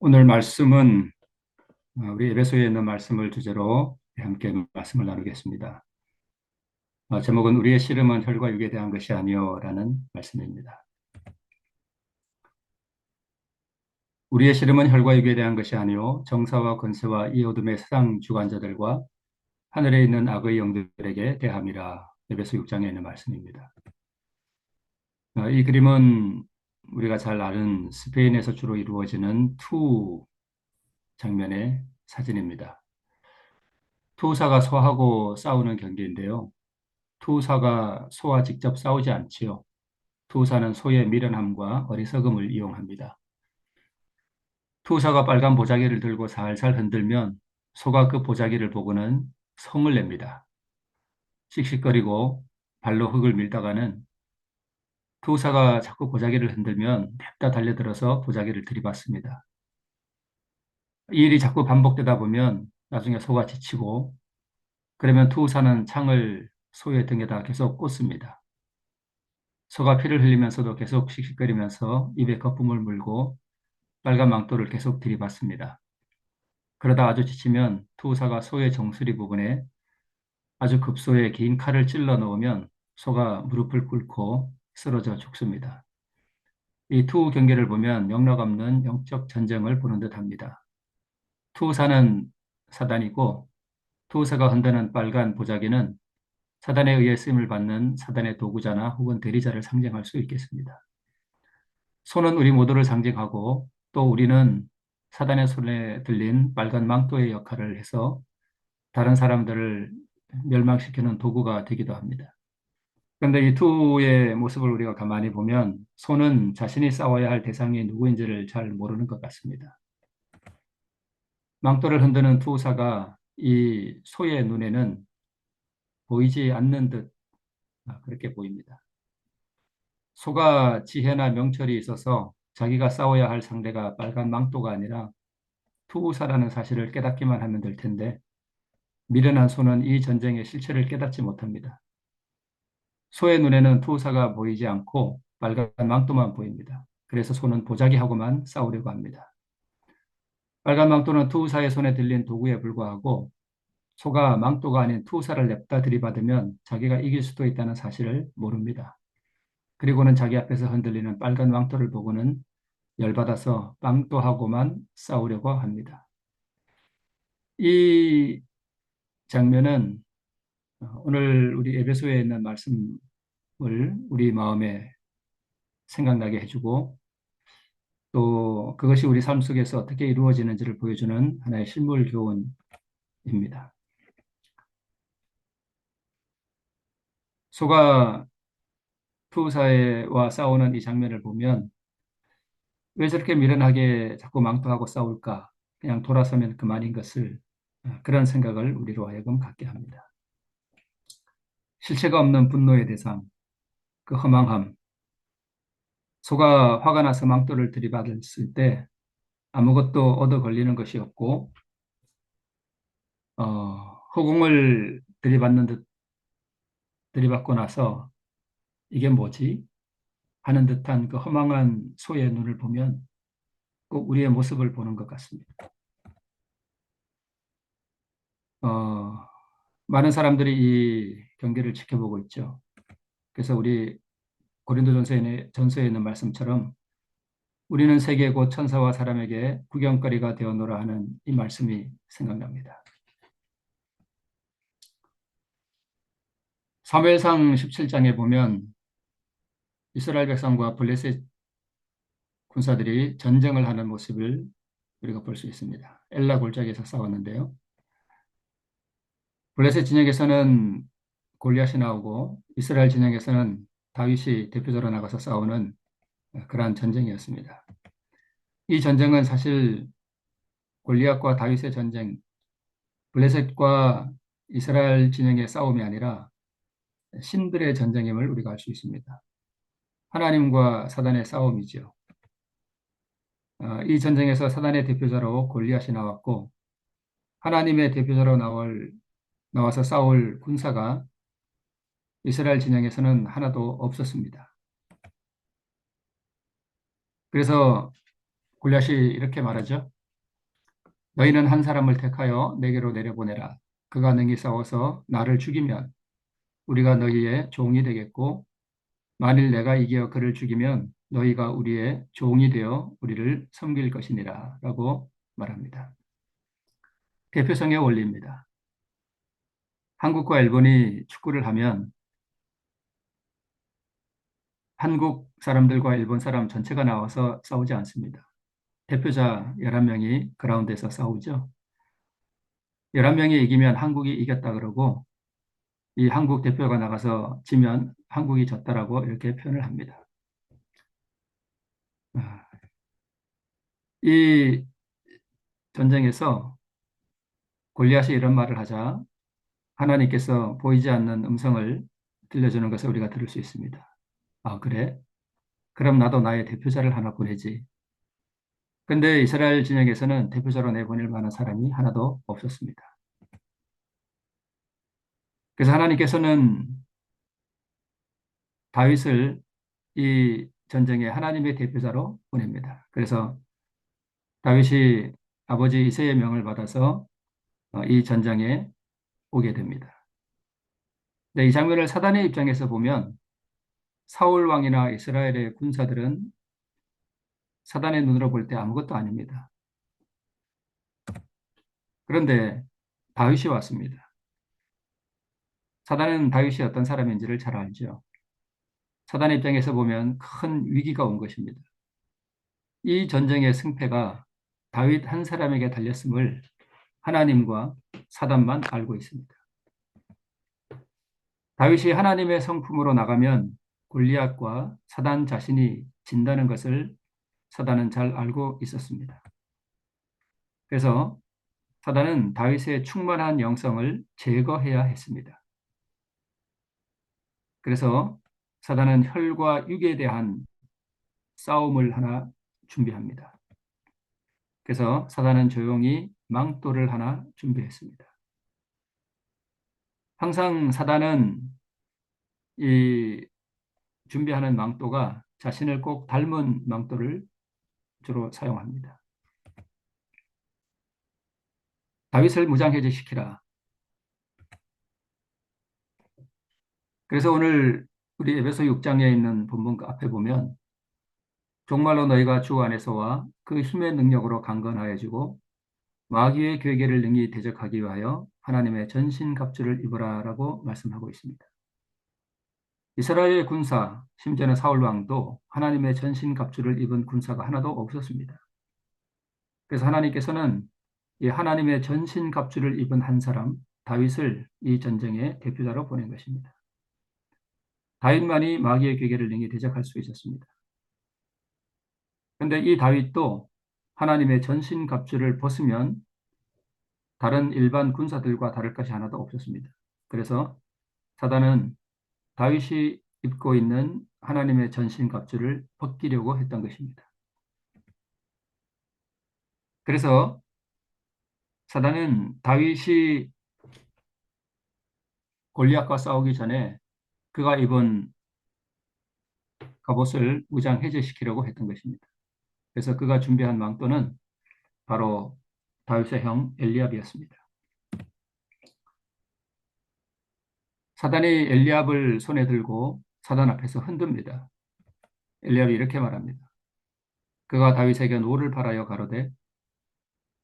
오늘 말씀은 우리 에베소에 있는 말씀을 주제로 함께 말씀을 나누겠습니다. 제목은 우리의 씨름은 혈과 육에 대한 것이 아니요라는 말씀입니다. 우리의 씨름은 혈과 육에 대한 것이 아니요 정사와 권세와 이 어둠의 세상 주관자들과 하늘에 있는 악의 영들에게 대함이라. 에베소 6장에 있는 말씀입니다. 이 그림은 우리가 잘 아는 스페인에서 주로 이루어지는 투 장면의 사진입니다. 투사가 소하고 싸우는 경기인데요. 투사가 소와 직접 싸우지 않지요. 투사는 소의 미련함과 어리석음을 이용합니다. 투사가 빨간 보자기를 들고 살살 흔들면 소가 그 보자기를 보고는 성을 냅니다. 씩씩거리고 발로 흙을 밀다가는 투사가 자꾸 보자기를 흔들면 냅다 달려들어서 보자기를 들이받습니다. 이 일이 자꾸 반복되다 보면 나중에 소가 지치고, 그러면 투사는 창을 소의 등에다 계속 꽂습니다. 소가 피를 흘리면서도 계속 씩씩거리면서 입에 거품을 물고 빨간 망토를 계속 들이받습니다. 그러다 아주 지치면 투사가 소의 정수리 부분에 아주 급소의 긴 칼을 찔러 넣으면 소가 무릎을 꿇고 쓰러져 죽습니다. 이 투 경기를 보면 영락 없는 영적 전쟁을 보는 듯합니다. 투사는 사단이고, 투사가 흔드는 빨간 보자기는 사단에 의해 쓰임을 받는 사단의 도구자나 혹은 대리자를 상징할 수 있겠습니다. 손은 우리 모두를 상징하고, 또 우리는 사단의 손에 들린 빨간 망토의 역할을 해서 다른 사람들을 멸망시키는 도구가 되기도 합니다. 그런데 이 투의 모습을 우리가 가만히 보면 손은 자신이 싸워야 할 대상이 누구인지를 잘 모르는 것 같습니다. 망토를 흔드는 투사가 이 소의 눈에는 보이지 않는 듯 그렇게 보입니다. 소가 지혜나 명철이 있어서 자기가 싸워야 할 상대가 빨간 망토가 아니라 투사라는 사실을 깨닫기만 하면 될 텐데, 미련한 소는 이 전쟁의 실체를 깨닫지 못합니다. 소의 눈에는 투사가 보이지 않고 빨간 망토만 보입니다. 그래서 소는 보자기하고만 싸우려고 합니다. 빨간 망토는 투사의 손에 들린 도구에 불과하고, 소가 망토가 아닌 투사를 냅다 들이받으면 자기가 이길 수도 있다는 사실을 모릅니다. 그리고는 자기 앞에서 흔들리는 빨간 망토를 보고는 열받아서 망토하고만 싸우려고 합니다. 이 장면은 오늘 우리 에베소에 있는 말씀을 우리 마음에 생각나게 해주고, 또 그것이 우리 삶 속에서 어떻게 이루어지는지를 보여주는 하나의 실물 교훈입니다. 소가 투사와 싸우는 이 장면을 보면 왜 저렇게 미련하게 자꾸 망토하고 싸울까? 그냥 돌아서면 그만인 것을, 그런 생각을 우리로 하여금 갖게 합니다. 실체가 없는 분노의 대상, 그 허망함, 소가 화가 나서 망토를 들이받았을 때 아무것도 얻어 걸리는 것이 없고, 허공을 들이받는 듯 들이받고 나서 이게 뭐지? 하는 듯한 그 허망한 소의 눈을 보면 꼭 우리의 모습을 보는 것 같습니다. 어, 많은 사람들이 이 경기를 지켜보고 있죠. 그래서 우리 전서에 있는 말씀처럼 우리는 세계 곧 천사와 사람에게 구경거리가 되어노라 하는 이 말씀이 생각납니다. 사무엘상 17장에 보면 이스라엘 백성과 블레셋 군사들이 전쟁을 하는 모습을 우리가 볼 수 있습니다. 엘라 골짜기에서 싸웠는데요. 블레셋 진영에서는 골리앗이 나오고 이스라엘 진영에서는 다윗이 대표적으로 나가서 싸우는 그러한 전쟁이었습니다. 이 전쟁은 사실 골리앗과 다윗의 전쟁, 블레셋과 이스라엘 진영의 싸움이 아니라 신들의 전쟁임을 우리가 알 수 있습니다. 하나님과 사단의 싸움이지요. 이 전쟁에서 사단의 대표자로 골리앗이 나왔고, 하나님의 대표자로 나와서 싸울 군사가 이스라엘 진영에서는 하나도 없었습니다. 그래서 골리앗이 이렇게 말하죠. 너희는 한 사람을 택하여 내게로 내려보내라. 그가 능히 싸워서 나를 죽이면 우리가 너희의 종이 되겠고 만일 내가 이겨 그를 죽이면 너희가 우리의 종이 되어 우리를 섬길 것이니라 라고 말합니다. 대표성의 원리입니다. 한국과 일본이 축구를 하면 한국 사람들과 일본 사람 전체가 나와서 싸우지 않습니다. 대표자 11명이 그라운드에서 싸우죠. 11명이 이기면 한국이 이겼다 그러고 이 한국 대표가 나가서 지면 한국이 졌다라고 이렇게 표현을 합니다. 아, 이 전쟁에서 골리앗이 이런 말을 하자 하나님께서 보이지 않는 음성을 들려주는 것을 우리가 들을 수 있습니다. 아, 그래? 그럼 나도 나의 대표자를 하나 보내지. 근데 이스라엘 진영에서는 대표자로 내보낼 만한 사람이 하나도 없었습니다. 그래서 하나님께서는 다윗을 이 전쟁에 하나님의 대표자로 보냅니다. 그래서 다윗이 아버지 이새의 명을 받아서 이 전장에 오게 됩니다. 네, 이 장면을 사단의 입장에서 보면 사울 왕이나 이스라엘의 군사들은 사단의 눈으로 볼 때 아무것도 아닙니다. 그런데 다윗이 왔습니다. 사단은 다윗이 어떤 사람인지를 잘 알죠. 사단의 입장에서 보면 큰 위기가 온 것입니다. 이 전쟁의 승패가 다윗 한 사람에게 달렸음을 하나님과 사단만 알고 있습니다. 다윗이 하나님의 성품으로 나가면 골리앗과 사단 자신이 진다는 것을 사단은 잘 알고 있었습니다. 그래서 사단은 다윗의 충만한 영성을 제거해야 했습니다. 그래서 사단은 혈과 육에 대한 싸움을 하나 준비합니다. 그래서 사단은 조용히 망토를 하나 준비했습니다. 항상 사단은 이 준비하는 망토가 자신을 꼭 닮은 망토를 주로 사용합니다. 다윗을 무장해제시키라. 그래서 오늘 우리 에베소 6장에 있는 본문 앞에 보면 정말로 너희가 주 안에서와 그 힘의 능력으로 강건하여지고 마귀의 괴계를 능히 대적하기 위하여 하나님의 전신갑주를 입으라라고 말씀하고 있습니다. 이스라엘 군사, 심지어는 사울 왕도 하나님의 전신갑주를 입은 군사가 하나도 없었습니다. 그래서 하나님께서는 이 하나님의 전신갑주를 입은 한 사람, 다윗을 이 전쟁의 대표자로 보낸 것입니다. 다윗만이 마귀의 괴계를 능히 대적할 수 있었습니다. 그런데 이 다윗도 하나님의 전신갑주를 벗으면 다른 일반 군사들과 다를 것이 하나도 없었습니다. 그래서 사단은 다윗이 입고 있는 하나님의 전신갑주를 벗기려고 했던 것입니다. 그래서 사단은 다윗이 골리앗과 싸우기 전에 그가 입은 갑옷을 무장 해제시키려고 했던 것입니다. 그래서 그가 준비한 망토는 바로 다윗의 형 엘리압이었습니다. 사단이 엘리압을 손에 들고 사단 앞에서 흔듭니다. 엘리압이 이렇게 말합니다. 그가 다윗에게 노를 바라여 가로되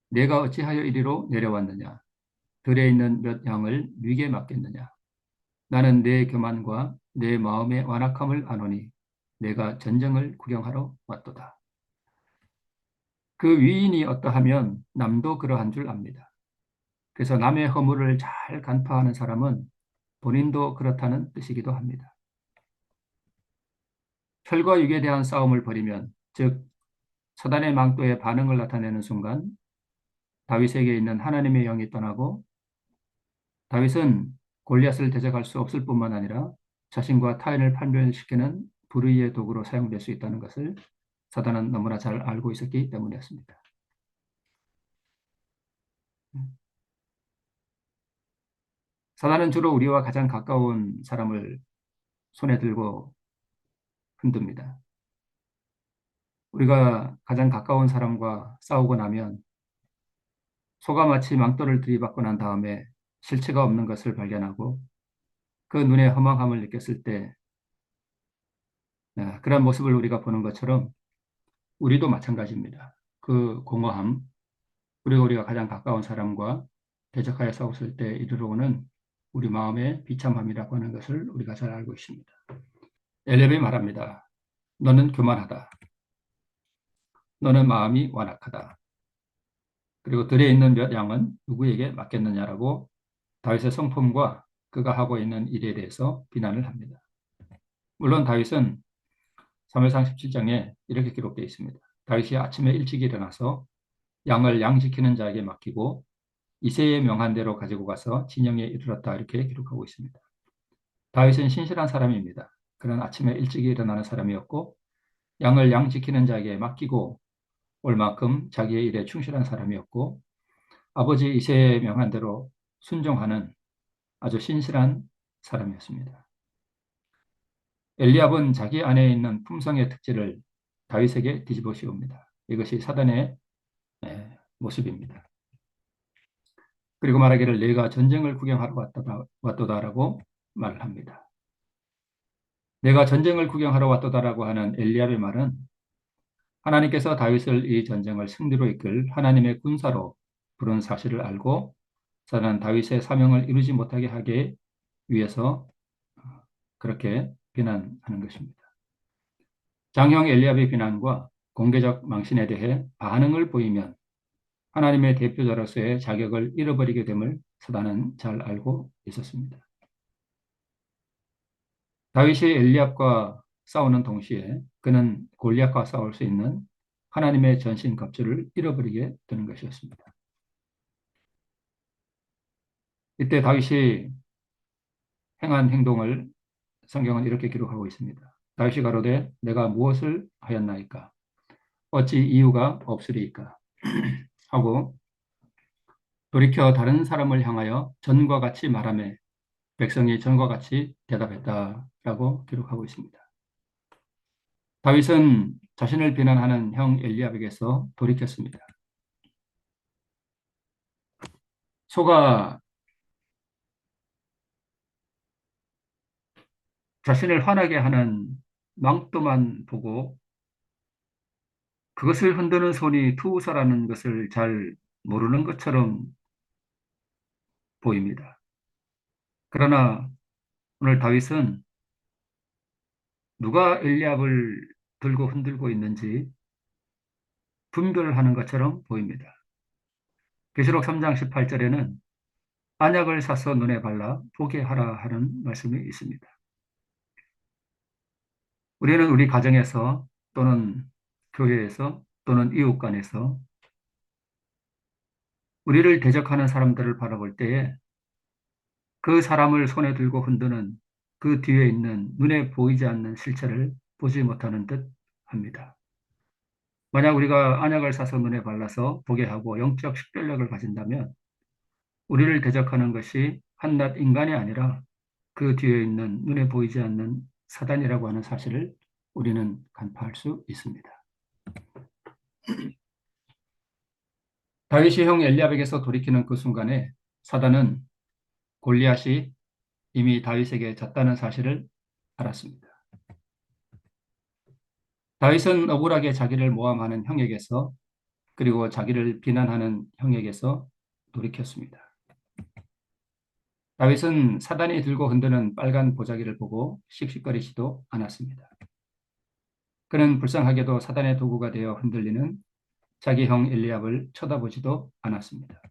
내가 어찌하여 이리로 내려왔느냐 들에 있는 몇 양을 네게 맡겠느냐 나는 내 교만과 내 마음의 완악함을 아노니 내가 전쟁을 구경하러 왔도다. 그 위인이 어떠하면 남도 그러한 줄 압니다. 그래서 남의 허물을 잘 간파하는 사람은 본인도 그렇다는 뜻이기도 합니다. 혈과 육에 대한 싸움을 벌이면 즉 사단의 망토에 반응을 나타내는 순간 다윗에게 있는 하나님의 영이 떠나고 다윗은 골리앗을 대적할 수 없을 뿐만 아니라 자신과 타인을 판별시키는 불의의 도구로 사용될 수 있다는 것을 사단은 너무나 잘 알고 있었기 때문이었습니다. 사단은 주로 우리와 가장 가까운 사람을 손에 들고 흔듭니다. 우리가 가장 가까운 사람과 싸우고 나면 소가 마치 망토를 들이받고 난 다음에 실체가 없는 것을 발견하고 그 눈에 허망함을 느꼈을 때 그런 모습을 우리가 보는 것처럼 우리도 마찬가지입니다. 그 공허함, 그리고 우리가 가장 가까운 사람과 대적하여 싸웠을 때 이르러오는 우리 마음의 비참함이라고 하는 것을 우리가 잘 알고 있습니다. 엘렙이 말합니다. 너는 교만하다. 너는 마음이 완악하다. 그리고 들에 있는 몇 양은 누구에게 맡겼느냐라고 다윗의 성품과 그가 하고 있는 일에 대해서 비난을 합니다. 물론 다윗은 사무엘상 17장에 이렇게 기록되어 있습니다. 다윗이 아침에 일찍 일어나서 양을 양지키는 자에게 맡기고 이새의 명한 대로 가지고 가서 진영에 이르렀다 이렇게 기록하고 있습니다. 다윗은 신실한 사람입니다. 그는 아침에 일찍 일어나는 사람이었고 양을 양지키는 자에게 맡기고 올 만큼 자기의 일에 충실한 사람이었고 아버지 이새의 명한 대로 순종하는 아주 신실한 사람이었습니다. 엘리압은 자기 안에 있는 품성의 특질을 다윗에게 뒤집어 씌웁니다. 이것이 사단의 모습입니다. 그리고 말하기를 내가 전쟁을 구경하러 왔도다라고 말을 합니다. 내가 전쟁을 구경하러 왔도다라고 하는 엘리압의 말은 하나님께서 다윗을 이 전쟁을 승리로 이끌 하나님의 군사로 부른 사실을 알고 저는 다윗의 사명을 이루지 못하게 하기 위해서 그렇게 비난하는 것입니다. 장형 엘리압의 비난과 공개적 망신에 대해 반응을 보이면 하나님의 대표자로서의 자격을 잃어버리게 됨을 사단은 잘 알고 있었습니다. 다윗이 엘리압과 싸우는 동시에 그는 골리앗과 싸울 수 있는 하나님의 전신갑주를 잃어버리게 되는 것이었습니다. 이때 다윗이 행한 행동을 성경은 이렇게 기록하고 있습니다. 다윗이 가로되 내가 무엇을 하였나이까? 어찌 이유가 없으리이까? 하고 돌이켜 다른 사람을 향하여 전과 같이 말하며 백성이 전과 같이 대답했다라고 기록하고 있습니다. 다윗은 자신을 비난하는 형 엘리압에게서 돌이켰습니다. 소가 자신을 화나게 하는 망토만 보고 그것을 흔드는 손이 투우사라는 것을 잘 모르는 것처럼 보입니다. 그러나 오늘 다윗은 누가 엘리압을 들고 흔들고 있는지 분별하는 것처럼 보입니다. 계시록 3장 18절에는 안약을 사서 눈에 발라 보게 하라 하는 말씀이 있습니다. 우리는 우리 가정에서 또는 교회에서 또는 이웃 간에서 우리를 대적하는 사람들을 바라볼 때에 그 사람을 손에 들고 흔드는 그 뒤에 있는 눈에 보이지 않는 실체를 보지 못하는 듯 합니다. 만약 우리가 안약을 사서 눈에 발라서 보게 하고 영적 식별력을 가진다면 우리를 대적하는 것이 한낱 인간이 아니라 그 뒤에 있는 눈에 보이지 않는 사단이라고 하는 사실을 우리는 간파할 수 있습니다. 다윗이 형 엘리압에게서 돌이키는 그 순간에 사단은 골리앗이 이미 다윗에게 졌다는 사실을 알았습니다. 다윗은 억울하게 자기를 모함하는 형에게서 그리고 자기를 비난하는 형에게서 돌이켰습니다. 다윗은 사단이 들고 흔드는 빨간 보자기를 보고 씩씩거리지도 않았습니다. 그는 불쌍하게도 사단의 도구가 되어 흔들리는 자기 형 엘리압을 쳐다보지도 않았습니다.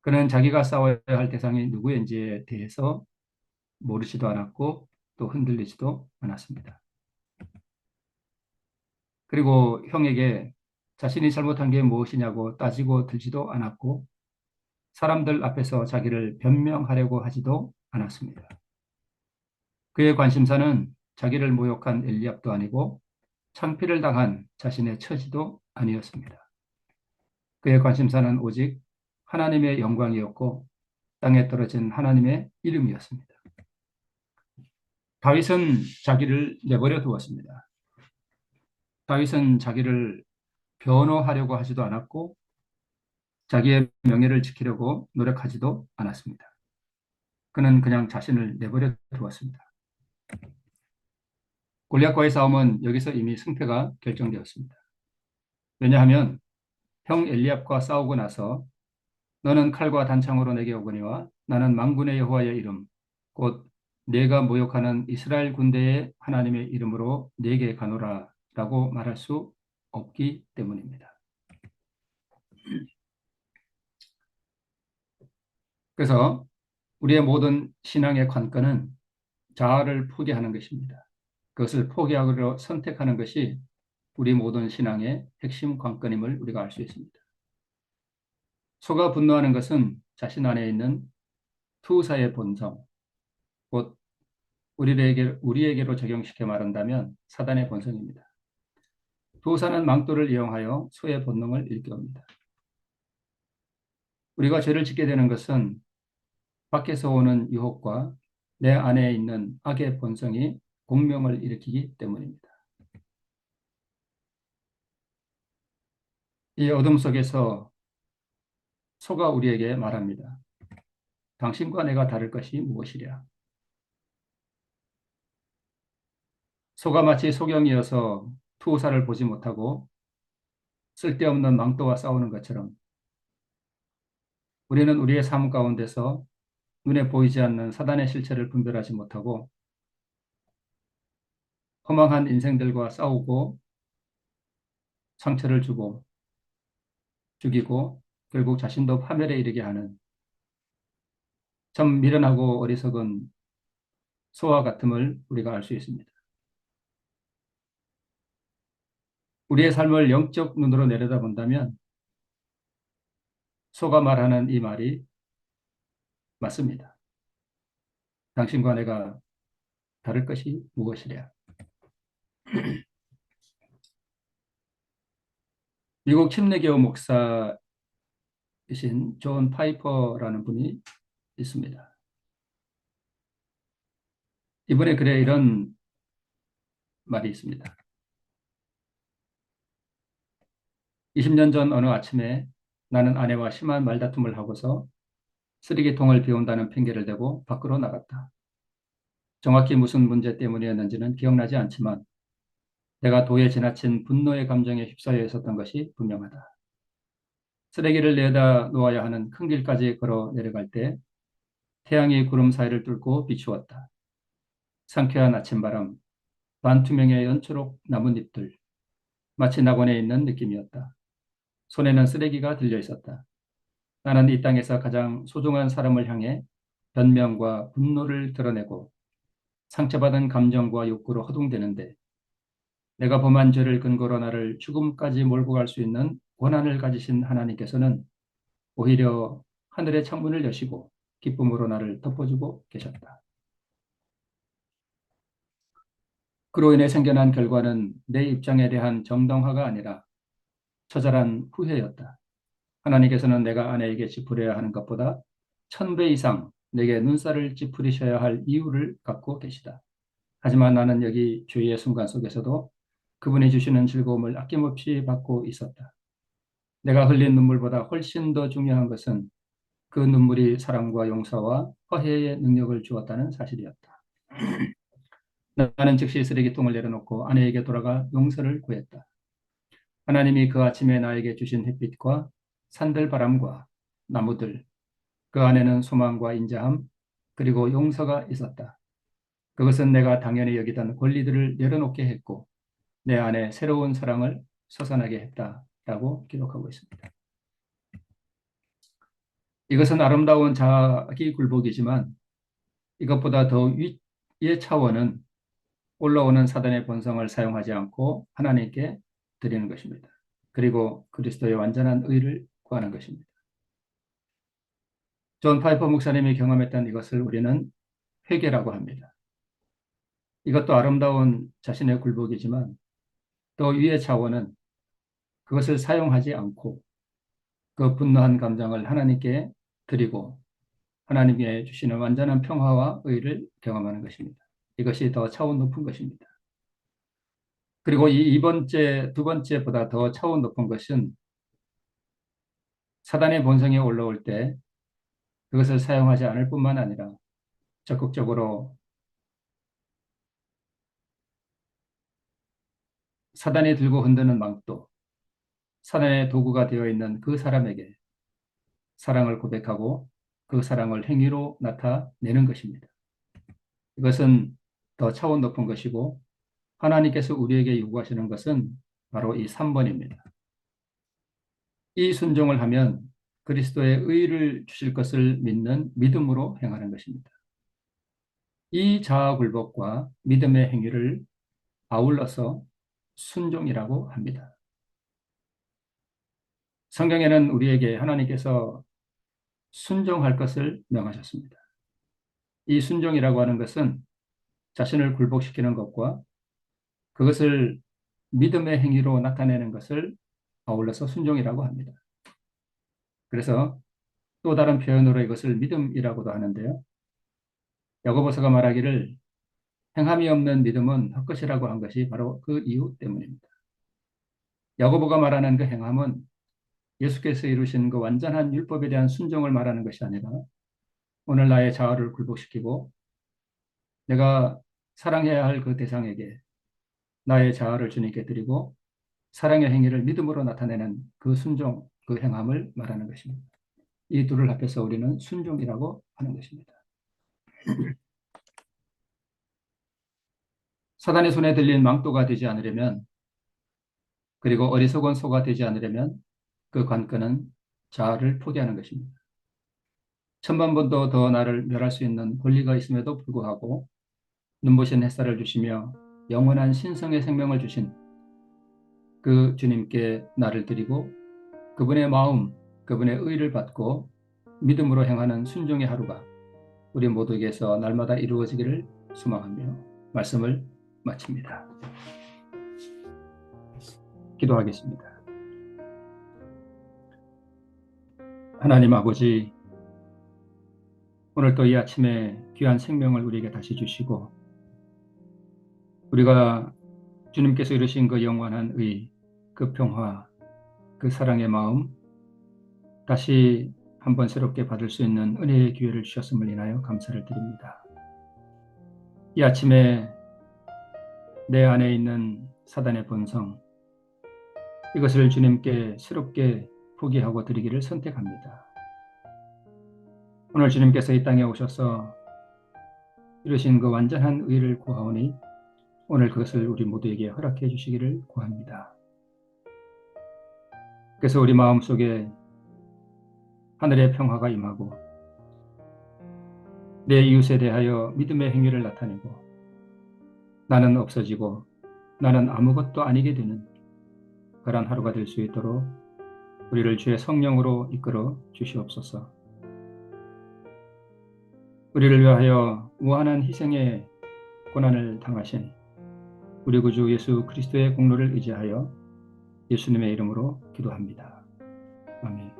그는 자기가 싸워야 할 대상이 누구인지에 대해서 모르지도 않았고 또 흔들리지도 않았습니다. 그리고 형에게 자신이 잘못한 게 무엇이냐고 따지고 들지도 않았고 사람들 앞에서 자기를 변명하려고 하지도 않았습니다. 그의 관심사는 자기를 모욕한 엘리압도 아니고 창피를 당한 자신의 처지도 아니었습니다. 그의 관심사는 오직 하나님의 영광이었고 땅에 떨어진 하나님의 이름이었습니다. 다윗은 자기를 내버려 두었습니다. 다윗은 자기를 변호하려고 하지도 않았고 자기의 명예를 지키려고 노력하지도 않았습니다. 그는 그냥 자신을 내버려 두었습니다. 골리앗과의 싸움은 여기서 이미 승패가 결정되었습니다. 왜냐하면 형 엘리압과 싸우고 나서 너는 칼과 단창으로 내게 오거니와 나는 만군의 여호와의 이름 곧 네가 모욕하는 이스라엘 군대의 하나님의 이름으로 네게 가노라라고 말할 수 없기 때문입니다. 그래서 우리의 모든 신앙의 관건은 자아를 포기하는 것입니다. 그것을 포기하기로 선택하는 것이 우리 모든 신앙의 핵심 관건임을 우리가 알 수 있습니다. 소가 분노하는 것은 자신 안에 있는 투사의 본성, 곧 우리에게로 적용시켜 말한다면 사단의 본성입니다. 투사는 망토를 이용하여 소의 본능을 일깨웁니다. 우리가 죄를 짓게 되는 것은 밖에서 오는 유혹과 내 안에 있는 악의 본성이 공명을 일으키기 때문입니다. 이 어둠 속에서 소가 우리에게 말합니다. 당신과 내가 다를 것이 무엇이랴? 소가 마치 소경이어서 투사를 보지 못하고 쓸데없는 망토와 싸우는 것처럼 우리는 우리의 삶 가운데서 눈에 보이지 않는 사단의 실체를 분별하지 못하고 허망한 인생들과 싸우고 상처를 주고 죽이고 결국 자신도 파멸에 이르게 하는 참 미련하고 어리석은 소와 같음을 우리가 알 수 있습니다. 우리의 삶을 영적 눈으로 내려다본다면 소가 말하는 이 말이 맞습니다. 당신과 내가 다를 것이 무엇이랴. 미국 침례교 목사이신 존 파이퍼라는 분이 있습니다. 이번에 글에 이런 말이 있습니다. 20년 전 어느 아침에 나는 아내와 심한 말다툼을 하고서 쓰레기통을 비운다는 핑계를 대고 밖으로 나갔다. 정확히 무슨 문제 때문이었는지는 기억나지 않지만 내가 도에 지나친 분노의 감정에 휩싸여 있었던 것이 분명하다. 쓰레기를 내다 놓아야 하는 큰 길까지 걸어 내려갈 때 태양이 구름 사이를 뚫고 비추었다. 상쾌한 아침바람, 반투명의 연초록 나뭇잎들, 마치 낙원에 있는 느낌이었다. 손에는 쓰레기가 들려 있었다. 나는 이 땅에서 가장 소중한 사람을 향해 변명과 분노를 드러내고 상처받은 감정과 욕구로 허둥대는데 내가 범한 죄를 근거로 나를 죽음까지 몰고 갈 수 있는 권한을 가지신 하나님께서는 오히려 하늘의 창문을 여시고 기쁨으로 나를 덮어주고 계셨다. 그로 인해 생겨난 결과는 내 입장에 대한 정당화가 아니라 처절한 후회였다. 하나님께서는 내가 아내에게 짚으려야 하는 것보다 1000배 이상 내게 눈살을 찌푸리셔야 할 이유를 갖고 계시다. 하지만 나는 여기 주의의 순간 속에서도 그분이 주시는 즐거움을 아낌없이 받고 있었다. 내가 흘린 눈물보다 훨씬 더 중요한 것은 그 눈물이 사랑과 용서와 화해의 능력을 주었다는 사실이었다. 나는 즉시 쓰레기통을 내려놓고 아내에게 돌아가 용서를 구했다. 하나님이 그 아침에 나에게 주신 햇빛과 산들바람과 나무들, 그 안에는 소망과 인자함, 그리고 용서가 있었다. 그것은 내가 당연히 여기던 권리들을 내려놓게 했고 내 안에 새로운 사랑을 솟아나게 했다라고 기록하고 있습니다. 이것은 아름다운 자기 굴복이지만 이것보다 더 위의 차원은 올라오는 사단의 본성을 사용하지 않고 하나님께 드리는 것입니다. 그리고 그리스도의 완전한 의를 구하는 것입니다. 존 파이퍼 목사님이 경험했던 이것을 우리는 회개라고 합니다. 이것도 아름다운 자신의 굴복이지만 또 위의 차원은 그것을 사용하지 않고 그 분노한 감정을 하나님께 드리고 하나님께 주시는 완전한 평화와 의를 경험하는 것입니다. 이것이 더 차원 높은 것입니다. 그리고 두 번째보다 더 차원 높은 것은 사단의 본성이 올라올 때 그것을 사용하지 않을 뿐만 아니라 적극적으로 사단이 들고 흔드는 망토, 사단의 도구가 되어 있는 그 사람에게 사랑을 고백하고 그 사랑을 행위로 나타내는 것입니다. 이것은 더 차원 높은 것이고 하나님께서 우리에게 요구하시는 것은 바로 이 3번입니다. 이 순종을 하면 그리스도의 의를 주실 것을 믿는 믿음으로 행하는 것입니다. 이 자아 굴복과 믿음의 행위를 아울러서 순종이라고 합니다. 성경에는 우리에게 하나님께서 순종할 것을 명하셨습니다. 이 순종이라고 하는 것은 자신을 굴복시키는 것과 그것을 믿음의 행위로 나타내는 것을 아울러서 순종이라고 합니다. 그래서 또 다른 표현으로 이것을 믿음이라고도 하는데요. 야고보서가 말하기를 행함이 없는 믿음은 헛것이라고 한 것이 바로 그 이유 때문입니다. 야고보가 말하는 그 행함은 예수께서 이루신 그 완전한 율법에 대한 순종을 말하는 것이 아니라 오늘 나의 자아를 굴복시키고 내가 사랑해야 할 그 대상에게 나의 자아를 주님께 드리고 사랑의 행위를 믿음으로 나타내는 그 순종, 그 행함을 말하는 것입니다. 이 둘을 합해서 우리는 순종이라고 하는 것입니다. 사단의 손에 들린 망토가 되지 않으려면 그리고 어리석은 소가 되지 않으려면 그 관건은 자아를 포기하는 것입니다. 천만 번도 더 나를 멸할 수 있는 권리가 있음에도 불구하고 눈부신 햇살을 주시며 영원한 신성의 생명을 주신 그 주님께 나를 드리고 그분의 마음, 그분의 의를 받고 믿음으로 행하는 순종의 하루가 우리 모두에게서 날마다 이루어지기를 소망하며 말씀을 마칩니다. 기도하겠습니다. 하나님 아버지, 오늘 또 이 아침에 귀한 생명을 우리에게 다시 주시고 우리가 주님께서 이루신 그 영원한 의, 그 평화, 그 사랑의 마음 다시 한번 새롭게 받을 수 있는 은혜의 기회를 주셨음을 인하여 감사를 드립니다. 이 아침에 내 안에 있는 사단의 본성, 이것을 주님께 새롭게 포기하고 드리기를 선택합니다. 오늘 주님께서 이 땅에 오셔서 이루신 그 완전한 의를 구하오니 오늘 그것을 우리 모두에게 허락해 주시기를 구합니다. 그래서 우리 마음속에 하늘의 평화가 임하고 내 이웃에 대하여 믿음의 행위를 나타내고 나는 없어지고 나는 아무것도 아니게 되는 그런 하루가 될 수 있도록 우리를 주의 성령으로 이끌어 주시옵소서. 우리를 위하여 무한한 희생의 고난을 당하신 우리 구주 예수 그리스도의 공로를 의지하여 예수님의 이름으로 기도합니다. 아멘.